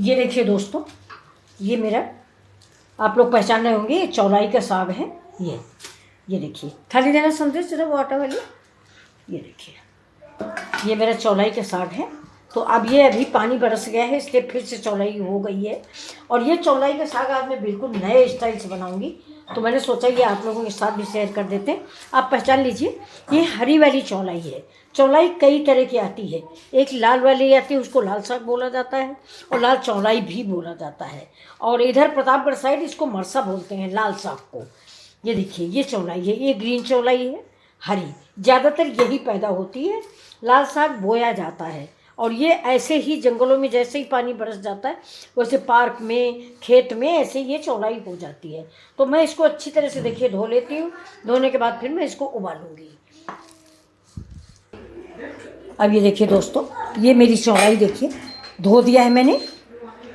ये देखिए दोस्तों, ये मेरा, आप लोग पहचान रहे होंगे, ये चौलाई का साग है। ये देखिए, थाली देना संदेश जरा वो आटा वाली। ये देखिए, ये मेरा चौलाई का साग है। तो अब ये अभी पानी बरस गया है, इसलिए फिर से चौलाई हो गई है। और ये चौलाई का साग आज मैं बिल्कुल नए स्टाइल से बनाऊंगी, तो मैंने सोचा ये आप लोगों के साथ भी शेयर कर देते हैं। आप पहचान लीजिए, ये हरी वाली चौलाई है। चौलाई कई तरह की आती है, एक लाल वाली आती है, उसको लाल साग बोला जाता है, और लाल चौलाई भी बोला जाता है। और इधर प्रतापगढ़ साइड इसको मरसा बोलते हैं, लाल साग को। ये देखिए, ये चौलाई है, ये ग्रीन चौलाई है, हरी ज़्यादातर यही पैदा होती है। लाल साग बोया जाता है, और ये ऐसे ही जंगलों में जैसे ही पानी बरस जाता है, वैसे पार्क में, खेत में ऐसे ये चौलाई हो जाती है। तो मैं इसको अच्छी तरह से देखिए धो लेती हूँ। धोने के बाद फिर मैं इसको उबालूंगी। अब ये देखिए दोस्तों, ये मेरी चौलाई देखिए, धो दिया है मैंने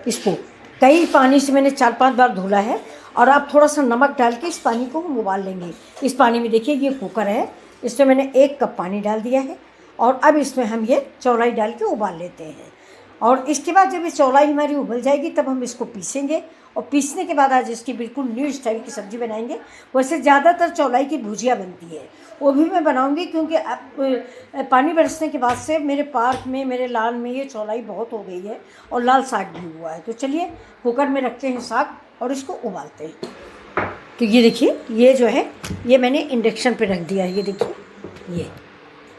इसको। कई पानी से मैंने 4-5 बार धुला है। और आप थोड़ा सा नमक डाल के इस पानी को हम उबाल लेंगे। इस पानी में देखिए, ये कुकर है, इसमें मैंने 1 कप पानी डाल दिया है। और अब इसमें हम ये चौलाई डाल के उबाल लेते हैं। और इसके बाद जब ये चौलाई हमारी उबल जाएगी, तब हम इसको पीसेंगे। और पीसने के बाद आज इसकी बिल्कुल न्यू स्टाइल की सब्ज़ी बनाएंगे। वैसे ज़्यादातर चौलाई की भुजिया बनती है, वो भी मैं बनाऊंगी, क्योंकि अब पानी बरसने के बाद से मेरे पार्क में, मेरे लान में ये चौलाई बहुत हो गई है, और लाल साग भी हुआ है। तो चलिए कुकर में रखते हैं साग और इसको उबालते हैं। तो ये देखिए, ये जो है ये मैंने इंडक्शन पे रख दिया है। ये देखिए,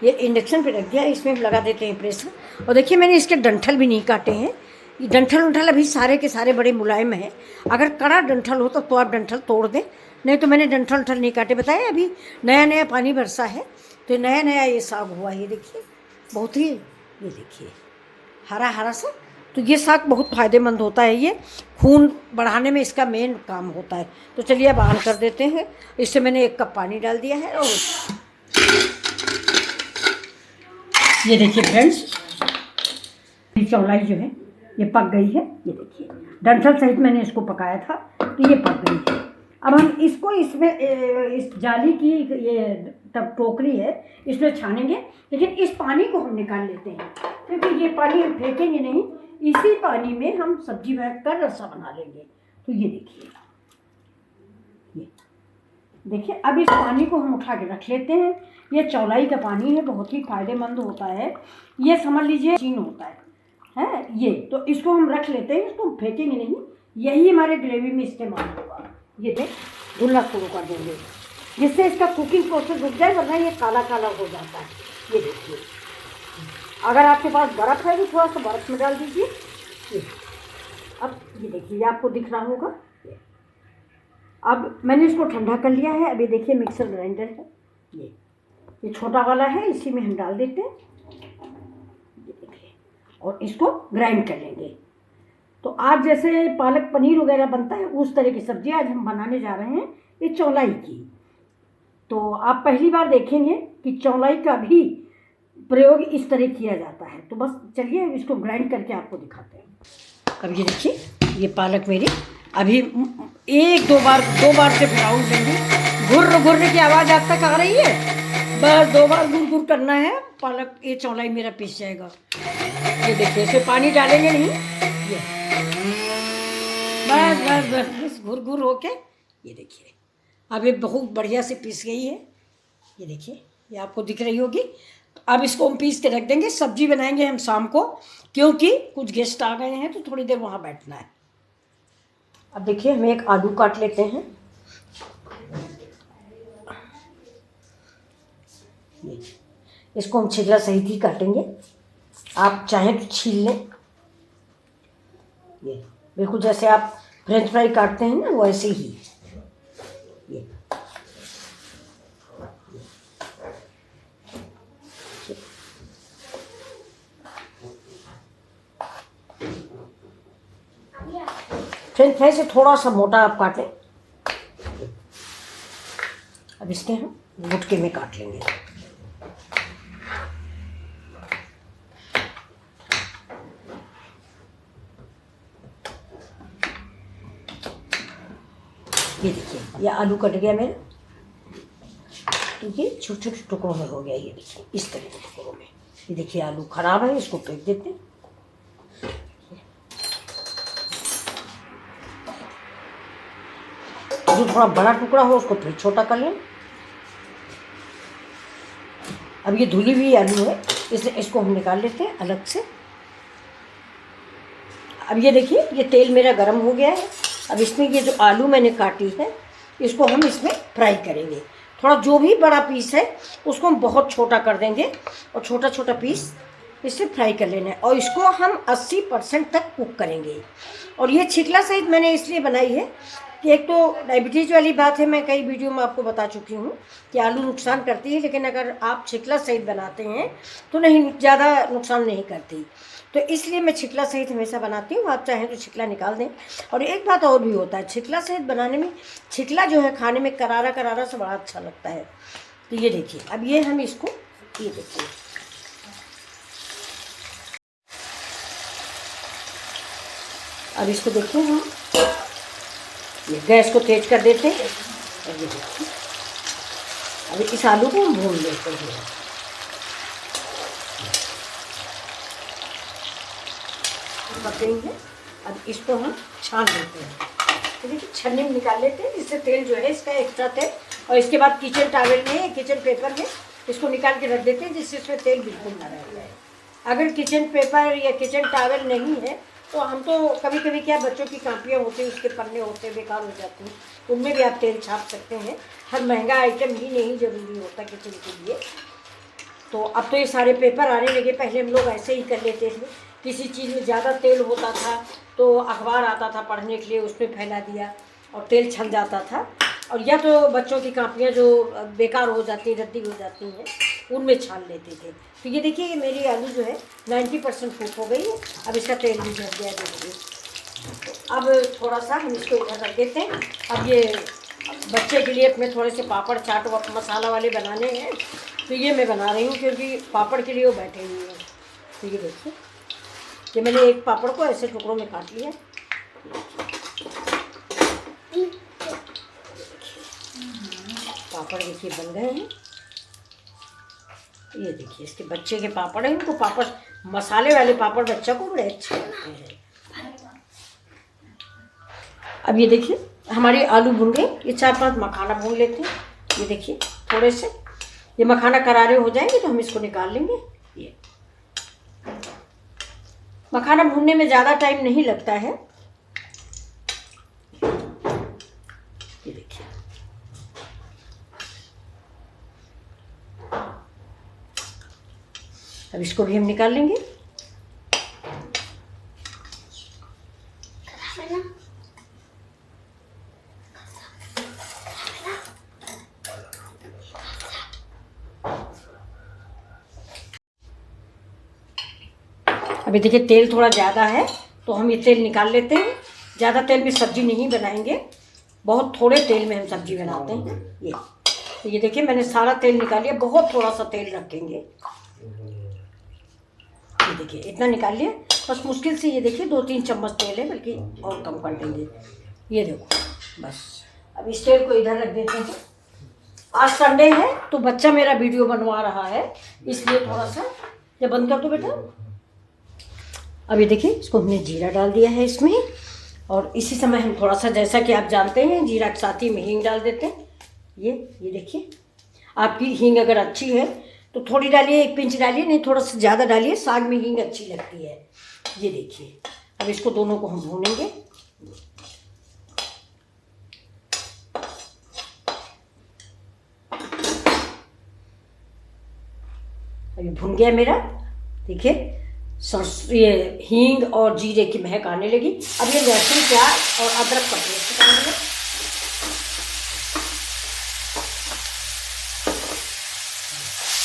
ये इंडक्शन पे रख दिया, इसमें लगा देते हैं प्रेशर। और देखिए, मैंने इसके डंठल भी नहीं काटे हैं। ये डंठल अभी सारे के सारे बड़े मुलायम हैं। अगर कड़ा डंठल हो तो आप डंठल तोड़ दें, नहीं तो मैंने डंठल नहीं काटे। बताया, अभी नया नया पानी बरसा है, तो नया नया ये साग हुआ है। ये देखिए, बहुत ही, ये देखिए हरा हरा सा। तो ये साग बहुत फ़ायदेमंद होता है, ये खून बढ़ाने में इसका मेन काम होता है। तो चलिए अब ऑन कर देते हैं। इससे मैंने 1 कप पानी डाल दिया है। और ये देखिए फ्रेंड्स, चौलाई जो है ये पक गई है। ये देखिए, डंठल सहित मैंने इसको पकाया था, तो ये पक गई है। अब हम इसको इसमें इस जाली की ये तब टोकरी है, इसमें छानेंगे। लेकिन इस पानी को हम निकाल लेते हैं, क्योंकि ये पानी हम फेंकेंगे नहीं, इसी पानी में हम सब्जी बैठ कर रसा बना लेंगे। तो ये देखिए, ये देखिए, अब इस पानी को हम उठा के रख लेते हैं। ये चौलाई का पानी है, बहुत ही फायदेमंद होता है। ये समझ लीजिए चीन होता है ये। तो इसको हम रख लेते हैं, इसको फेंकेंगे नहीं, यही हमारे ग्रेवी में इस्तेमाल होगा। ये देख, धुलना शुरू कर देंगे, जिससे इसका कुकिंग प्रोसेस रुक जाए, वरना ये काला काला हो जाता है। ये देखिए, अगर आपके पास बर्फ़ है तो थोड़ा सा बर्फ़ में डाल दीजिए। अब ये देखिए, ये आपको दिख रहा होगा। अब मैंने इसको ठंडा कर लिया है। अब ये देखिए, मिक्सर ग्राइंडर है, ये छोटा वाला है, इसी में हम डाल देते हैं। ये देखिए, और इसको ग्राइंड कर लेंगे। तो आज जैसे पालक पनीर वगैरह बनता है, उस तरह की सब्ज़ी आज हम बनाने जा रहे हैं, ये चौलाई की। तो आप पहली बार देखेंगे कि चौलाई का भी प्रयोग इस तरह किया जाता है। तो बस चलिए इसको ग्राइंड करके आपको दिखाते हैं। अब ये देखिए, ये पालक मेरी अभी 1-2 बार से ब्राउन लेंगे। घुर्र घुर्र की आवाज़ आप तक आ रही है, बस 2 बार गुर करना है, पालक ये चौलाई मेरा पीस जाएगा। ये देखिए, इसमें पानी डालेंगे नहीं, ये बस बस बस बस घुर होके। ये देखिए, अब ये बहुत बढ़िया से पीस गई है। ये देखिए, ये आपको दिख रही होगी। अब इसको हम पीस के रख देंगे। सब्जी बनाएंगे हम शाम को, क्योंकि कुछ गेस्ट आ गए हैं, तो थोड़ी देर वहाँ बैठना है। अब देखिए, हम एक आलू काट लेते हैं। इसको हम छिलका सहित ही काटेंगे, आप चाहें तो छील लें। ये बिल्कुल जैसे आप फ्रेंच फ्राई काटते हैं ना, वैसे ही। ये फ्रेंच फ्राई से थोड़ा सा मोटा आप काटें। अब इसके हम गुटके में काट लेंगे। ये देखिए, ये आलू कट गया मेरा, तो ये छोटे छोटे टुकड़ों में हो गया। ये देखिए, इस तरह के टुकड़ों में। ये देखिए, आलू खराब है, इसको फेंक देते हैं। जो थोड़ा बड़ा टुकड़ा हो उसको फिर छोटा कर लें। अब ये धुली हुई आलू है, इसलिए इसको हम निकाल लेते हैं अलग से। अब ये देखिए ये तेल मेरा गर्म हो गया है। अब इसमें ये जो आलू मैंने काटी है इसको हम इसमें फ्राई करेंगे। थोड़ा जो भी बड़ा पीस है उसको हम बहुत छोटा कर देंगे और छोटा छोटा पीस इसे फ्राई कर लेना है। और इसको हम 80% तक कुक करेंगे। और ये छिकला सहित मैंने इसलिए बनाई है कि एक तो डायबिटीज़ वाली बात है, मैं कई वीडियो में आपको बता चुकी हूँ कि आलू नुकसान करती है, लेकिन अगर आप छिकला सहित बनाते हैं तो नहीं, ज़्यादा नुकसान नहीं करती। तो इसलिए मैं छिकला सहित हमेशा बनाती हूँ। आप चाहें तो छिकला निकाल दें। और एक बात और भी होता है छिकला सहित बनाने में, छिकला जो है खाने में करारा करारा से बड़ा अच्छा लगता है। तो ये देखिए अब ये हम इसको, ये देखिए अब इसको देखिए हम ये गैस को तेज कर देते हैं। और ये देखिए अभी इस आलू को हम भून लेते हैं। पकेंगे। अब इसको हम छान लेते हैं। तो देखिए छन्नी में निकाल लेते हैं, इससे तेल जो है इसका एक्स्ट्रा तेल, और इसके बाद किचन टॉवल में, किचन पेपर में इसको निकाल के रख देते हैं, जिससे इसमें तेल बिल्कुल ना रह जाए। अगर किचन पेपर या किचन टॉवल नहीं है तो हम तो कभी कभी क्या, बच्चों की कापियाँ होती हैं उसके पन्ने होते हैं बेकार हो जाती हैं, उनमें भी आप तेल छाप सकते हैं। हर महंगा आइटम ही नहीं ज़रूरी होता किचन के लिए। तो अब तो ये सारे पेपर आने लगे, पहले हम लोग ऐसे ही कर लेते थे। किसी चीज़ में ज़्यादा तेल होता था तो अखबार आता था पढ़ने के लिए, उसमें फैला दिया और तेल छन जाता था। और या तो बच्चों की कापियाँ जो बेकार हो जाती, रद्दी हो जाती हैं, उनमें छान लेते थे। तो ये देखिए ये मेरी आलू जो है 90% कुक हो गई है। अब इसका तेल भी झड़ गया देखिए। अब थोड़ा सा हम इसको इधर रख देते हैं। अब ये बच्चे के लिए अपने थोड़े से पापड़ चाट मसाला वाले बनाने हैं, तो ये मैं बना रही हूँ क्योंकि पापड़ के लिए वो बैठे हुए हैं। तो ये देखिए कि मैंने एक पापड़ को ऐसे टुकड़ों में काट लिया। पापड़ देखिए बन गए हैं। ये देखिए इसके बच्चे के पापड़ हैं, इनको पापड़, मसाले वाले पापड़ बच्चों को बड़े अच्छे लगते हैं। अब ये देखिए हमारे आलू भुन गए। ये 4-5 मखाना भून लेते हैं। ये देखिए थोड़े से ये मखाना करारे हो जाएंगे तो हम इसको निकाल लेंगे। ये मखाना भूनने में ज़्यादा टाइम नहीं लगता है। ये देखिए अब इसको भी हम निकाल लेंगे। अभी देखिए तेल थोड़ा ज़्यादा है तो हम ये तेल निकाल लेते हैं। ज़्यादा तेल में सब्ज़ी नहीं बनाएंगे, बहुत थोड़े तेल में हम सब्ज़ी बनाते हैं। ये तो ये देखिए मैंने सारा तेल निकाल लिया, बहुत थोड़ा सा तेल रखेंगे। ये देखिए इतना निकाल लिया, बस मुश्किल से ये देखिए 2-3 चम्मच तेल है, बल्कि और कम कर देंगे। ये देखो बस। अब इस तेल को इधर रख देते हैं। आज संडे है तो बच्चा मेरा वीडियो बनवा रहा है, इसलिए थोड़ा सा, ये बंद कर दो बेटा। अब ये देखिए इसको हमने जीरा डाल दिया है इसमें, और इसी समय हम थोड़ा सा, जैसा कि आप जानते हैं, जीरा के साथ ही में हींग डाल देते हैं। ये देखिए आपकी हींग अगर अच्छी है तो थोड़ी डालिए, 1 पिंच डालिए, नहीं थोड़ा सा ज़्यादा डालिए, साग में हींग अच्छी लगती है। ये देखिए अब इसको दोनों को हम भूनेंगे। अभी भुन गया मेरा, देखिए ये हींग और जीरे की महक आने लगी। अब ये लहसुन, प्याज और अदरक का पेस्ट डालेंगे।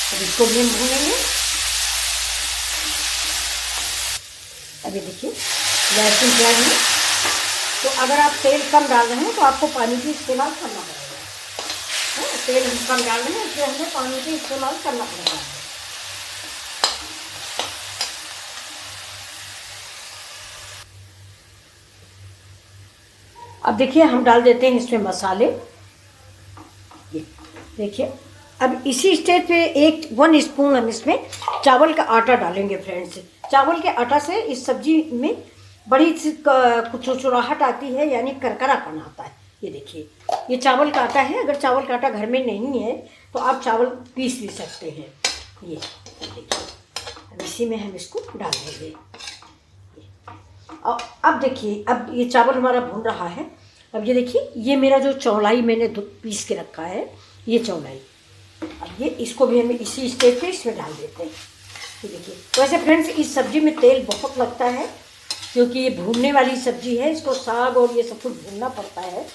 अब इसको भी हम भूनेंगे। अभी देखिए लहसुन प्याज में, तो अगर आप तेल कम डाल रहे हैं तो आपको पानी की इस्तेमाल करना पड़ेगा। तेल कम डाल रहे हैं इसलिए हमें पानी की इस्तेमाल करना पड़ेगा। अब देखिए हम डाल देते हैं इसमें मसाले। ये देखिए अब इसी स्टेज पे 1 स्पून हम इसमें चावल का आटा डालेंगे फ्रेंड्स। चावल के आटा से इस सब्जी में बड़ी सी कुछ चुराहट आती है, यानी करकरापन आता है। ये देखिए ये चावल का आटा है, अगर चावल का आटा घर में नहीं है तो आप चावल पीस भी सकते हैं। ये देखिए, अब इसी में हम इसको डाल देंगे। अब देखिए, अब ये चावल हमारा भून रहा है। अब ये देखिए, ये मेरा जो चौलाई मैंने पीस के रखा है, ये चौलाई, अब ये इसको भी हम इसी स्टेज पे इसमें डाल देते हैं। ये देखिए, वैसे फ्रेंड्स इस सब्ज़ी में तेल बहुत लगता है क्योंकि ये भूनने वाली सब्ज़ी है, इसको साग और ये सब कुछ भूनना पड़ता है,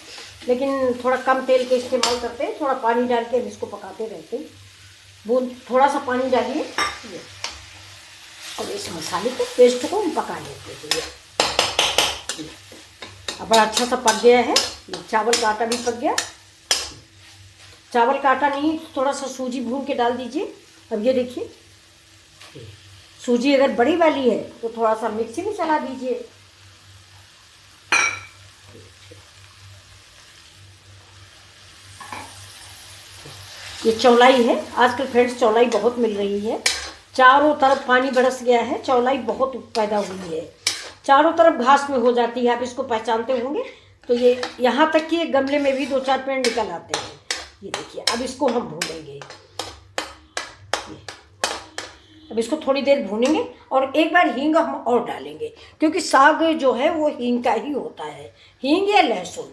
लेकिन थोड़ा कम तेल का इस्तेमाल करते हैं। थोड़ा पानी डाल के हम इसको पकाते रहते हैं। थोड़ा सा पानी डालिए और इस मसाले के पेस्ट को हम पका लेते हैं। अब बड़ा अच्छा सा पक गया है। चावल का आटा भी पक गया। चावल का आटा नहीं, थोड़ा सा सूजी भून के डाल दीजिए। अब ये देखिए, सूजी अगर बड़ी वाली है तो थोड़ा सा मिक्सी में चला दीजिए। ये चौलाई है, आजकल फ्रेंड्स चौलाई बहुत मिल रही है, चारों तरफ पानी बरस गया है, चौलाई बहुत पैदा हुई है, चारों तरफ घास में हो जाती है। आप इसको पहचानते होंगे। तो ये यहाँ तक कि गमले में भी 2-4 पेड़ निकल आते हैं। ये देखिए, अब इसको हम भूनेंगे। अब इसको थोड़ी देर भूनेंगे और एक बार हींग हम और डालेंगे क्योंकि साग जो है वो हींग का ही होता है, हींग या लहसुन।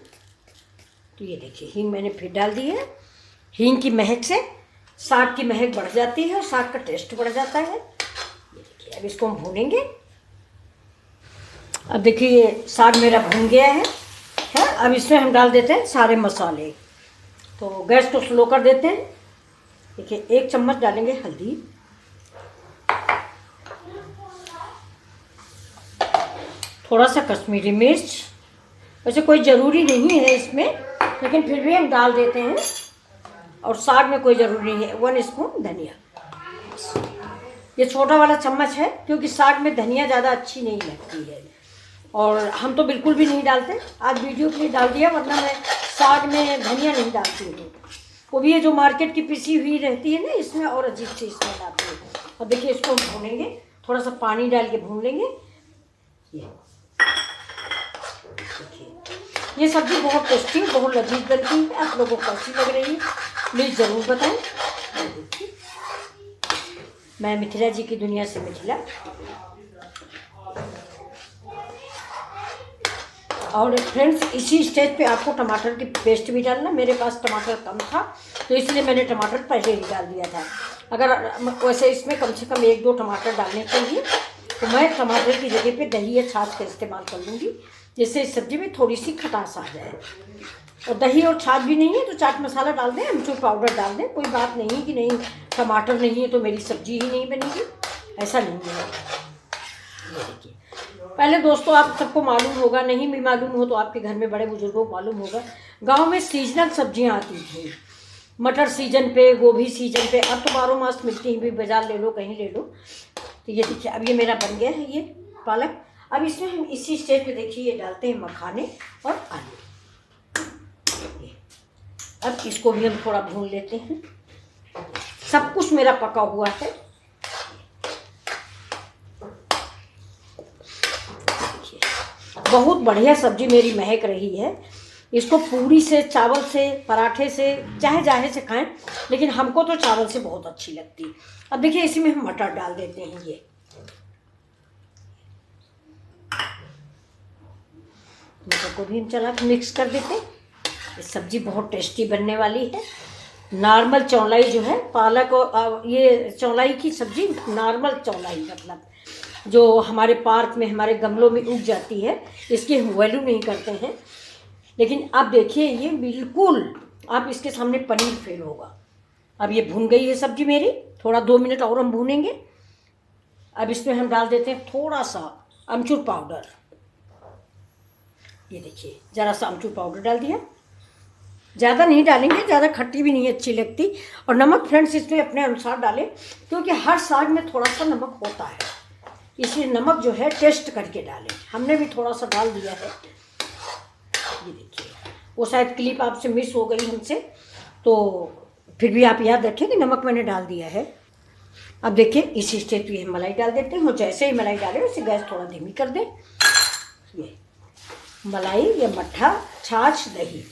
तो ये देखिए, हींग मैंने फिर डाल दी है। हींग की महक से साग की महक बढ़ जाती है और साग का टेस्ट बढ़ जाता है। ये देखिए, अब इसको हम भूनेंगे। अब देखिए, साग मेरा भून गया है। अब इसमें हम डाल देते हैं सारे मसाले। तो गैस को स्लो कर देते हैं। देखिए, 1 चम्मच डालेंगे हल्दी, थोड़ा सा कश्मीरी मिर्च, वैसे कोई ज़रूरी नहीं है इसमें, लेकिन फिर भी हम डाल देते हैं। और साग में कोई ज़रूरी नहीं है। 1 स्पून धनिया, ये छोटा वाला चम्मच है क्योंकि साग में धनिया ज़्यादा अच्छी नहीं लगती है और हम तो बिल्कुल भी नहीं डालते। आज वीडियो के लिए डाल दिया, वरना मैं साग में धनिया नहीं डालती हूँ। वो भी ये जो मार्केट की पिसी हुई रहती है ना, इसमें और अजीब से इसमें डालती हूँ। अब देखिए, इसको हम भूनेंगे, थोड़ा सा पानी डाल के भून लेंगे। ये सब्ज़ी बहुत टेस्टी, बहुत लजीज बनती है। आप लोगों को कैसी लग रही है प्लीज़ ज़रूर बताएं। मैं मिथिला जी की दुनिया से मिथिला। और फ्रेंड्स, इसी स्टेज पे आपको टमाटर की पेस्ट भी डालना। मेरे पास टमाटर कम था तो इसलिए मैंने टमाटर पहले ही डाल दिया था। अगर वैसे इसमें कम से कम 1-2 टमाटर डालने चाहिए, तो मैं टमाटर की जगह पे दही या छाछ का इस्तेमाल कर लूँगी, जिससे इस सब्ज़ी में थोड़ी सी खटास आ जाए। और दही और छाछ भी नहीं है तो चाट मसाला डाल दें, अमचूर पाउडर डाल दें। कोई बात नहीं कि नहीं टमाटर नहीं है तो मेरी सब्ज़ी ही नहीं बनेगी, ऐसा नहीं है। ये देखिए, पहले दोस्तों आप सबको मालूम होगा, नहीं भी मालूम हो तो आपके घर में बड़े बुजुर्गों को मालूम होगा, गांव में सीजनल सब्जियां आती थी। मटर सीजन पे, गोभी सीजन पे, अब तो 12 मास मिलती हैं, भी बाजार ले लो, कहीं ले लो। तो ये देखिए, अब ये मेरा बन गया है ये पालक। अब इसमें हम इसी स्टेज पे देखिए ये डालते हैं मखाने और आलू। अब इसको भी हम थोड़ा भून लेते हैं। सब कुछ मेरा पका हुआ है। बहुत बढ़िया सब्जी मेरी महक रही है। इसको पूरी से, चावल से, पराठे से, चाहे जाहे से खाएं, लेकिन हमको तो चावल से बहुत अच्छी लगती। अब देखिए, इसी में हम मटर डाल देते हैं। ये मटर को भी हम चला के मिक्स कर देते हैं। ये सब्जी बहुत टेस्टी बनने वाली है। नॉर्मल चौलाई जो है, पालक और ये चौलाई की सब्जी, नॉर्मल चौलाई मतलब जो हमारे पार्क में, हमारे गमलों में उग जाती है, इसकी हम वैल्यू नहीं करते हैं। लेकिन अब देखिए, ये बिल्कुल आप इसके सामने पनीर फेल होगा। अब ये भून गई है सब्जी मेरी, थोड़ा 2 मिनट और हम भूनेंगे। अब इसमें हम डाल देते हैं थोड़ा सा अमचूर पाउडर। ये देखिए, ज़रा सा अमचूर पाउडर डाल दिया, ज़्यादा नहीं डालेंगे, ज़्यादा खट्टी भी नहीं अच्छी लगती। और नमक फ्रेंड्स इसमें अपने अनुसार डालें, क्योंकि हर साग में थोड़ा सा नमक होता है, इसलिए नमक जो है टेस्ट करके डालें। हमने भी थोड़ा सा डाल दिया है। ये देखिए, वो शायद क्लिप आपसे मिस हो गई हमसे, तो फिर भी आप याद रखें कि नमक मैंने डाल दिया है। अब देखिए, इसी स्टेज पे हम मलाई डाल देते हैं। और जैसे ही मलाई डालें उसे गैस थोड़ा धीमी कर दें। ये मलाई या मट्ठा, छाछ, दही,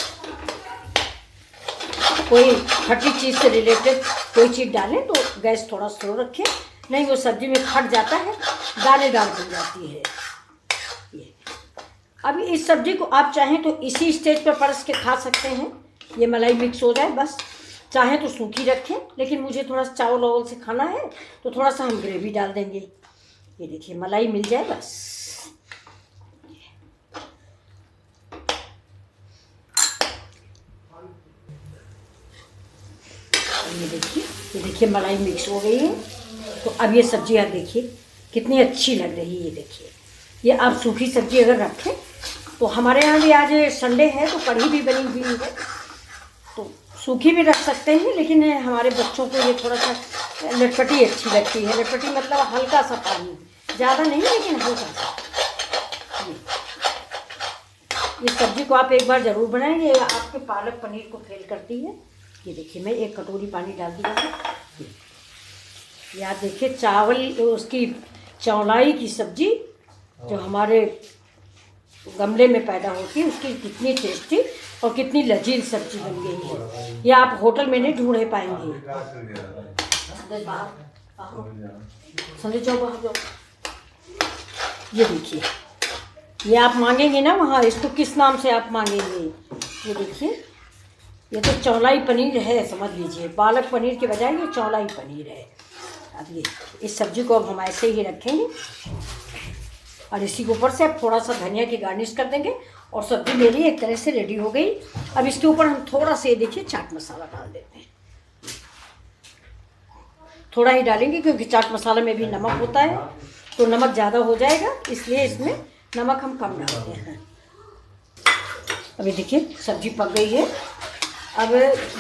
कोई खट्टी चीज़ से रिलेटेड कोई चीज़ डालें तो गैस थोड़ा स्लो रखें, नहीं वो सब्जी में फट जाता है, दानेदार बन जाती है। ये अभी इस सब्जी को आप चाहें तो इसी स्टेज पर परस के खा सकते हैं, ये मलाई मिक्स हो जाए बस। चाहें तो सूखी रखें, लेकिन मुझे थोड़ा सा चावल वावल से खाना है तो थोड़ा सा हम ग्रेवी डाल देंगे। ये देखिए मलाई मिल जाए बस। ये देखिए मलाई मिक्स हो गई है। तो अब ये सब्जी आप देखिए कितनी अच्छी लग रही है। ये देखिए, ये आप सूखी सब्जी अगर रखें तो हमारे यहाँ भी आज संडे है तो कढ़ी भी बनी हुई है, तो सूखी भी रख सकते हैं, लेकिन हमारे बच्चों को ये थोड़ा सा लटपटी अच्छी लगती है। लटपटी मतलब हल्का सा पानी, ज़्यादा नहीं लेकिन हल्का सा। इस सब्जी को आप एक बार ज़रूर बनाएंगे, आपके पालक पनीर को फेल करती है। ये देखिए मैं 1 कटोरी पानी डाल दिया है। ये आप देखिए चावल, उसकी चौलाई की सब्जी जो हमारे गमले में पैदा होती है, उसकी कितनी टेस्टी और कितनी लजीज सब्जी बन गई है। ये आप होटल में नहीं ढूंढे पाएंगे। ये देखिए, ये आप मांगेंगे ना वहाँ, इसको किस नाम से आप मांगेंगे। ये देखिए, ये तो चौलाई पनीर है, समझ लीजिए। पालक पनीर के बजाय ये चौलाई पनीर है। अब ये इस सब्जी को अब हम ऐसे ही रखेंगे और इसी के ऊपर से अब थोड़ा सा धनिया की गार्निश कर देंगे और सब्जी मेरी एक तरह से रेडी हो गई। अब इसके ऊपर हम थोड़ा सा ये देखिए चाट मसाला डाल देते हैं। थोड़ा ही डालेंगे क्योंकि चाट मसाला में भी नमक होता है, तो नमक ज़्यादा हो जाएगा, इसलिए इसमें नमक हम कम डालते हैं। अभी देखिए सब्जी पक गई है। अब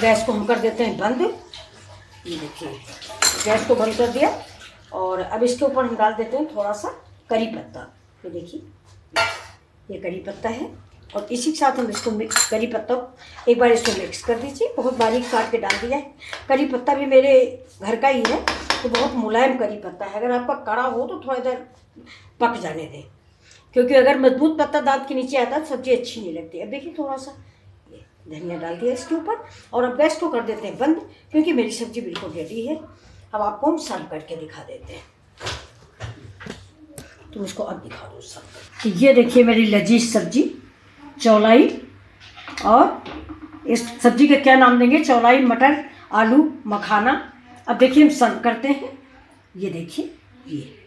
गैस को हम कर देते हैं बंद। ये देखिए गैस को बंद कर दिया और अब इसके ऊपर हम डाल देते हैं थोड़ा सा करी पत्ता। ये देखिए ये करी पत्ता है और इसी के साथ हम इसको मिक्स, करी पत्ता एक बार इसको मिक्स कर दीजिए। बहुत बारीक काट के डाल दिया है। करी पत्ता भी मेरे घर का ही है, तो बहुत मुलायम करी पत्ता है। अगर आपका कड़ा हो तो थोड़ा इधर पक जाने दें, क्योंकि अगर मजबूत पत्ता दांत के नीचे आता है सब्जी अच्छी नहीं लगती। अब देखिए थोड़ा सा धनिया डाल दिया इसके ऊपर और अब गैस को कर देते हैं बंद, क्योंकि मेरी सब्जी बिल्कुल रेडी है। अब आपको हम सर्व करके दिखा देते हैं, तो उसको अब दिखा दो सर्व। तो ये देखिए मेरी लजीज सब्जी चौलाई, और इस सब्जी का क्या नाम देंगे, चौलाई मटर आलू मखाना। अब देखिए हम सर्व करते हैं। ये देखिए ये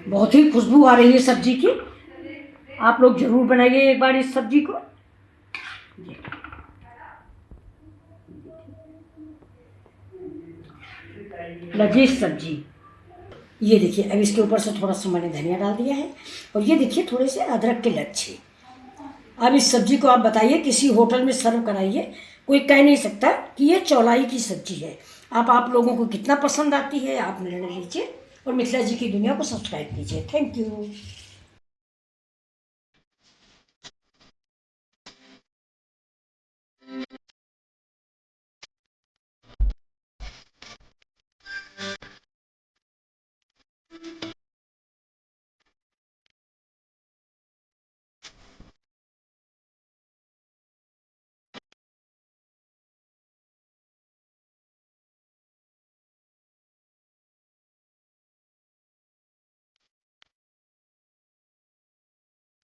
बहुत ही खुशबू आ रही है सब्जी की। आप लोग जरूर बनाइए एक बार इस सब्जी को। लजीज सब्जी। ये देखिए अब इसके ऊपर से थोड़ा सा मैंने धनिया डाल दिया है और ये देखिए थोड़े से अदरक के लच्छे। अब इस सब्जी को आप बताइए किसी होटल में सर्व कराइए, कोई कह नहीं सकता कि ये चौलाई की सब्जी है। आप लोगों को कितना पसंद आती है आप निर्णय लीजिए और मिथिला जी की दुनिया को सब्सक्राइब कीजिए। Thank you.